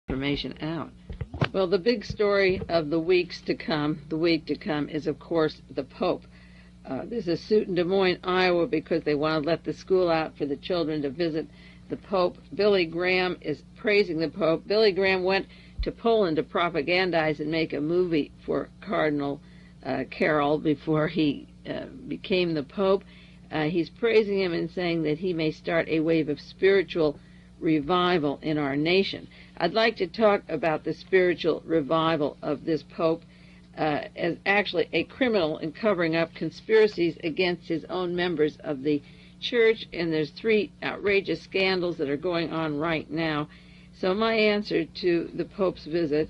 information out. Well, the big story of the week to come is, of course, the Pope. There's a suit in Des Moines, Iowa, because they want to let the school out for the children to visit the Pope. Billy Graham is praising the Pope. Billy Graham went to Poland to propagandize and make a movie for Cardinal Karol before he became the Pope. He's praising him and saying that he may start a wave of spiritual revival in our nation. I'd like to talk about the spiritual revival of this Pope as actually a criminal in covering up conspiracies against his own members of the church, and there's 3 outrageous scandals that are going on right now. So my answer to the Pope's visit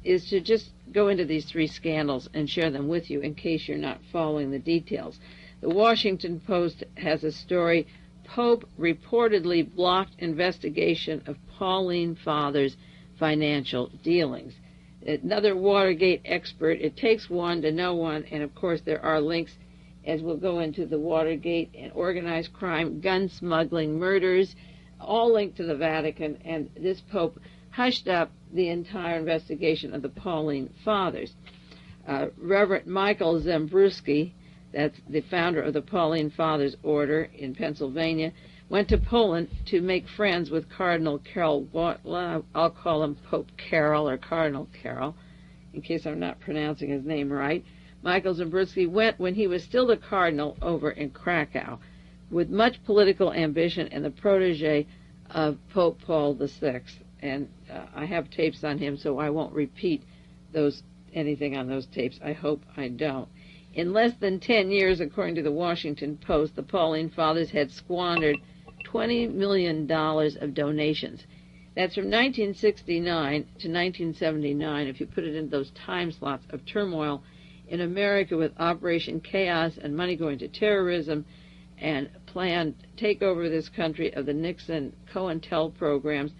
is to just go into these 3 scandals and share them with you in case you're not following the details. The Washington Post has a story, Pope reportedly blocked investigation of Pauline Father's financial dealings. Another Watergate expert, it takes one to know one, and of course there are links, as we'll go into the Watergate and organized crime, gun smuggling, murders, all linked to the Vatican, and this Pope hushed up the entire investigation of the Pauline Fathers. Reverend Michael Zembrowski, that's the founder of the Pauline Fathers Order in Pennsylvania, went to Poland to make friends with Cardinal Karol. I'll call him Pope Karol or Cardinal Karol, in case I'm not pronouncing his name right. Michael Zembrowski went when he was still the cardinal over in Krakow, with much political ambition and the protege of Pope Paul VI. And I have tapes on him, so I won't repeat anything on those tapes. I hope I don't. In less than 10 years, according to the Washington Post, the Pauline Fathers had squandered $20 million of donations. That's from 1969 to 1979, if you put it in those time slots of turmoil in America with Operation Chaos and money going to terrorism and planned takeover of this country of the Nixon COINTEL programs.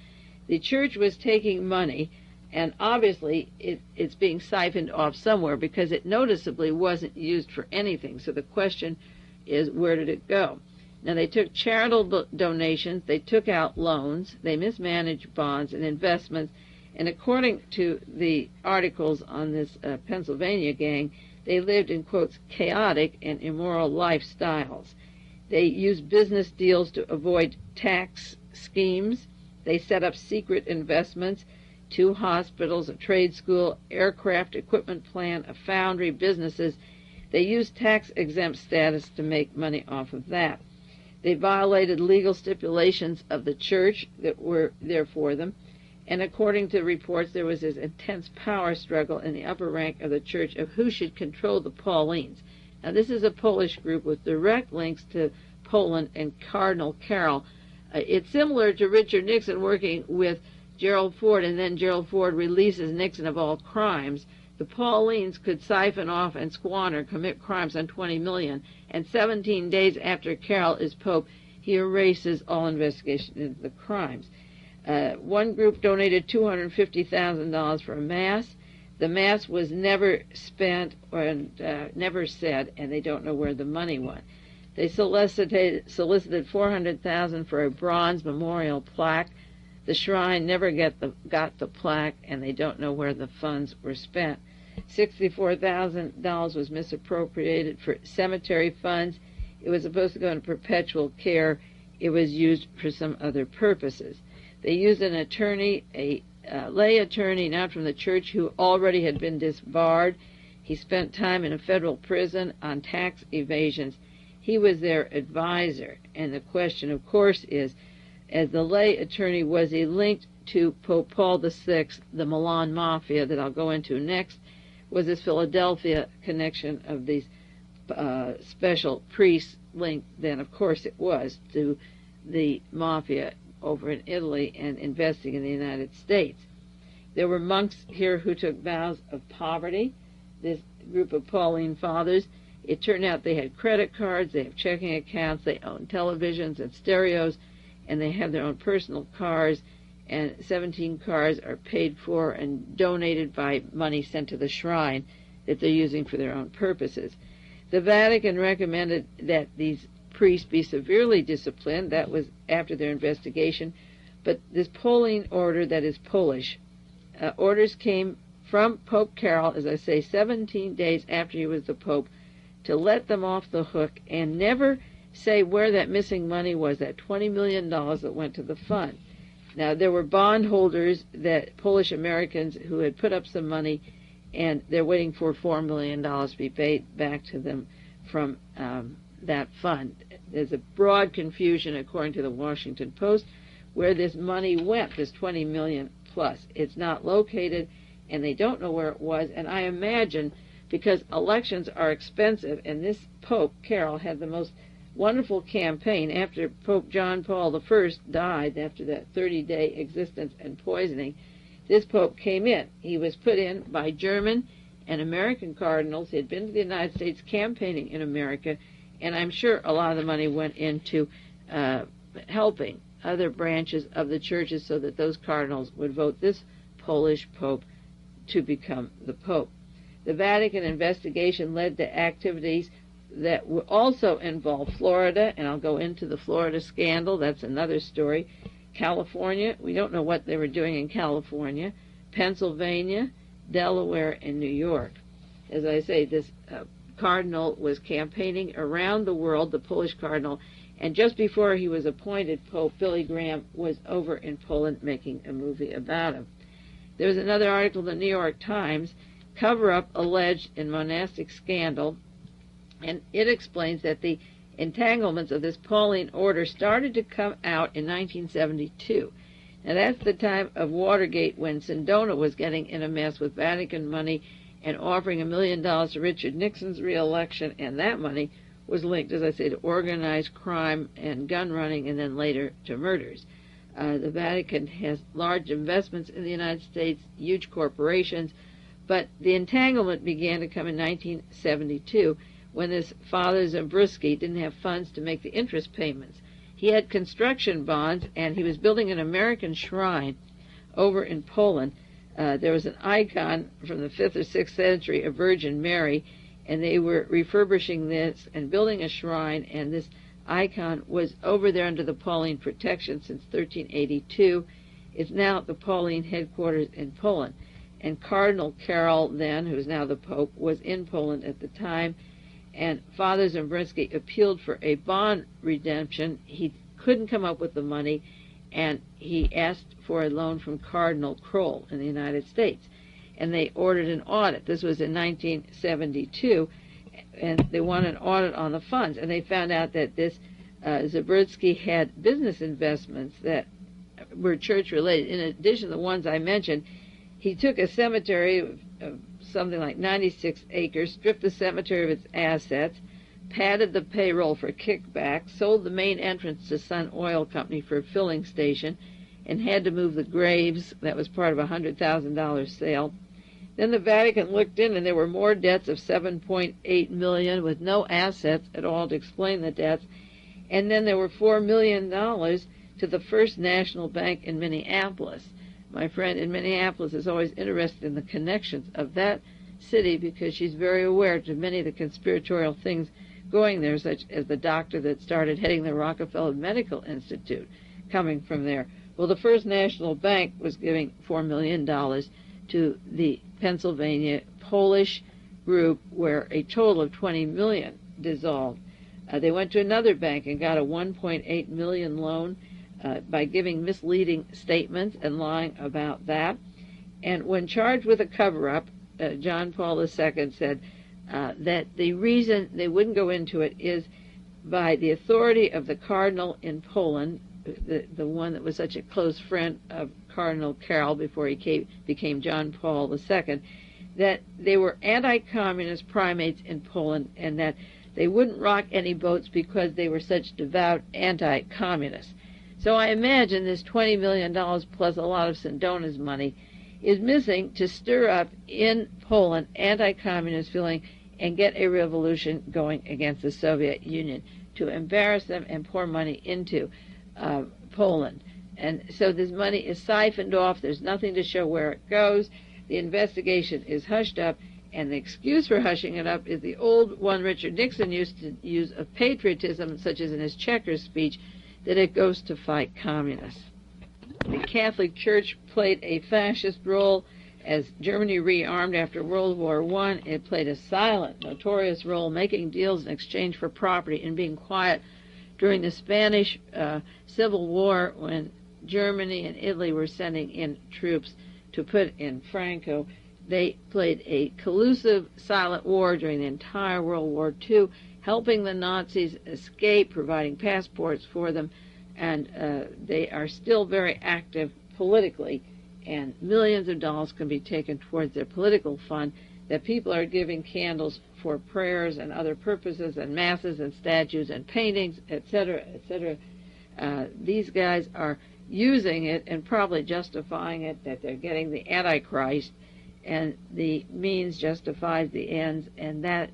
The church was taking money, and obviously it's being siphoned off somewhere because it noticeably wasn't used for anything. So the question is, where did it go? Now, they took charitable donations, they took out loans, they mismanaged bonds and investments, and according to the articles on this Pennsylvania gang, they lived in, quotes, chaotic and immoral lifestyles. They used business deals to avoid tax schemes. They set up secret investments, 2 hospitals, a trade school, aircraft equipment plant, a foundry, businesses. They used tax-exempt status to make money off of that. They violated legal stipulations of the church that were there for them. And according to reports, there was this intense power struggle in the upper rank of the church of who should control the Paulines. Now, this is a Polish group with direct links to Poland and Cardinal Karol. It's similar to Richard Nixon working with Gerald Ford, and then Gerald Ford releases Nixon of all crimes. The Paulines could siphon off and squander, commit crimes on $20 million, and 17 days after Karol is Pope, he erases all investigation into the crimes. One group donated $250,000 for a mass. The mass was never spent and never said, and they don't know where the money went. They solicited $400,000 for a bronze memorial plaque. The shrine never got the plaque, and they don't know where the funds were spent. $64,000 was misappropriated for cemetery funds. It was supposed to go into perpetual care. It was used for some other purposes. They used an attorney, a lay attorney, not from the church, who already had been disbarred. He spent time in a federal prison on tax evasions. He was their advisor. And the question, of course, is, as the lay attorney, was he linked to Pope Paul VI, the Milan Mafia that I'll go into next? Was this Philadelphia connection of these special priests linked? Then, of course, it was to the Mafia over in Italy and investing in the United States. There were monks here who took vows of poverty, this group of Pauline Fathers. It turned out they had credit cards, they have checking accounts, they own televisions and stereos, and they have their own personal cars, and 17 cars are paid for and donated by money sent to the shrine that they're using for their own purposes. The Vatican recommended that these priests be severely disciplined. That was after their investigation. But this Pauline order that is Polish, orders came from Pope Karol, as I say, 17 days after he was the Pope, to let them off the hook and never say where that missing money was, that $20 million that went to the fund. Now, there were bondholders, that Polish Americans, who had put up some money, and they're waiting for $4 million to be paid back to them from that fund. There's a broad confusion, according to the Washington Post, where this money went, this $20 million plus. It's not located, and they don't know where it was. And I imagine, because elections are expensive, and this Pope, Karol, had the most wonderful campaign after Pope John Paul I died, after that 30-day existence and poisoning. This Pope came in. He was put in by German and American cardinals. He had been to the United States campaigning in America, and I'm sure a lot of the money went into helping other branches of the churches so that those cardinals would vote this Polish Pope to become the Pope. The Vatican investigation led to activities that also involve Florida, and I'll go into the Florida scandal. That's another story. California, we don't know what they were doing in California. Pennsylvania, Delaware, and New York. As I say, this cardinal was campaigning around the world, the Polish cardinal, and just before he was appointed Pope, Billy Graham was over in Poland making a movie about him. There was another article in the New York Times, cover-up alleged in monastic scandal, and it explains that the entanglements of this Pauline order started to come out in 1972. Now, that's the time of Watergate, when Sindona was getting in a mess with Vatican money and offering $1 million to Richard Nixon's re-election, and that money was linked, as I say, to organized crime and gun running, and then later to murders. The Vatican has large investments in the United States, huge corporations, but the entanglement began to come in 1972, when this Father Zabriskie didn't have funds to make the interest payments. He had construction bonds, and he was building an American shrine over in Poland. There was an icon from the 5th or 6th century, a Virgin Mary, and they were refurbishing this and building a shrine, and this icon was over there under the Pauline protection since 1382. It's now at the Pauline headquarters in Poland. And Cardinal Karol, then, who's now the Pope, was in Poland at the time, and Father Zabriskie appealed for a bond redemption. He couldn't come up with the money, and he asked for a loan from Cardinal Kroll in the United States. And they ordered an audit. This was in 1972, and they wanted an audit on the funds. And they found out that this Zabriskie had business investments that were church-related. In addition to the ones I mentioned, he took a cemetery of something like 96 acres, stripped the cemetery of its assets, padded the payroll for kickbacks, sold the main entrance to Sun Oil Company for a filling station, and had to move the graves. That was part of a $100,000 sale. Then the Vatican looked in, and there were more debts of $7.8 million with no assets at all to explain the debts. And then there were $4 million to the First National Bank in Minneapolis. My friend in Minneapolis is always interested in the connections of that city, because she's very aware to many of the conspiratorial things going there, such as the doctor that started heading the Rockefeller Medical Institute coming from there. Well, the First National Bank was giving $4 million to the Pennsylvania Polish group, where a total of $20 million dissolved. They went to another bank and got a $1.8 million loan by giving misleading statements and lying about that. And when charged with a cover-up, John Paul II said that the reason they wouldn't go into it is by the authority of the cardinal in Poland, the one that was such a close friend of Cardinal Karol before he became John Paul II, that they were anti-communist primates in Poland, and that they wouldn't rock any boats because they were such devout anti-communists. So I imagine this $20 million plus a lot of Sindona's money is missing to stir up in Poland anti-communist feeling and get a revolution going against the Soviet Union, to embarrass them and pour money into Poland. And so this money is siphoned off. There's nothing to show where it goes. The investigation is hushed up, and the excuse for hushing it up is the old one Richard Nixon used to use of patriotism, such as in his Checkers speech, that it goes to fight communists. The Catholic Church played a fascist role as Germany rearmed after World War I. It played a silent, notorious role, making deals in exchange for property and being quiet during the Spanish Civil War, when Germany and Italy were sending in troops to put in Franco. They played a collusive, silent war during the entire World War II, helping the Nazis escape, providing passports for them, and they are still very active politically, and millions of dollars can be taken towards their political fund that people are giving candles for prayers and other purposes and masses and statues and paintings, etc., etc. These guys are using it and probably justifying it, that they're getting the Antichrist, and the means justifies the ends, and that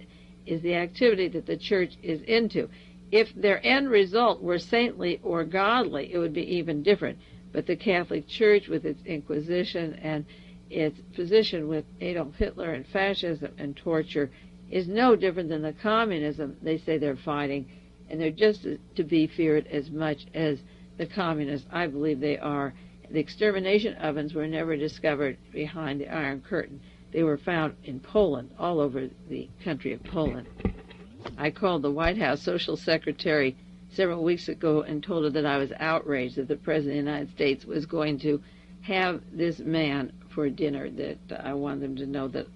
is the activity that the church is into. If their end result were saintly or godly, it would be even different. But the Catholic Church, with its Inquisition and its position with Adolf Hitler and fascism and torture, is no different than the communism they say they're fighting, and they're just to be feared as much as the communists. I believe they are. The extermination ovens were never discovered behind the Iron Curtain. They were found in Poland, all over the country of Poland. I called the White House Social Secretary several weeks ago and told her that I was outraged that the President of the United States was going to have this man for dinner, that I wanted them to know that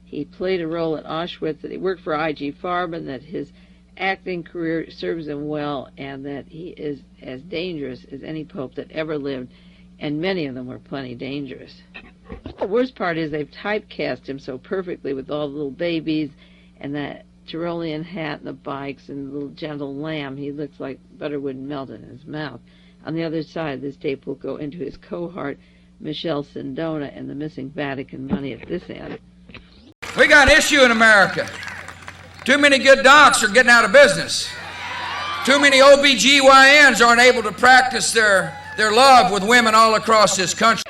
he played a role at Auschwitz, that he worked for I.G. Farben, that his acting career serves him well, and that he is as dangerous as any pope that ever lived, and many of them were plenty dangerous. The worst part is they've typecast him so perfectly with all the little babies and that Tyrolean hat and the bikes and the little gentle lamb. He looks like butter wouldn't melt in his mouth. On the other side, this tape will go into his cohort, Michelle Sindona, and the missing Vatican money at this end. We got an issue in America. Too many good docs are getting out of business. Too many OBGYNs aren't able to practice their love with women all across this country.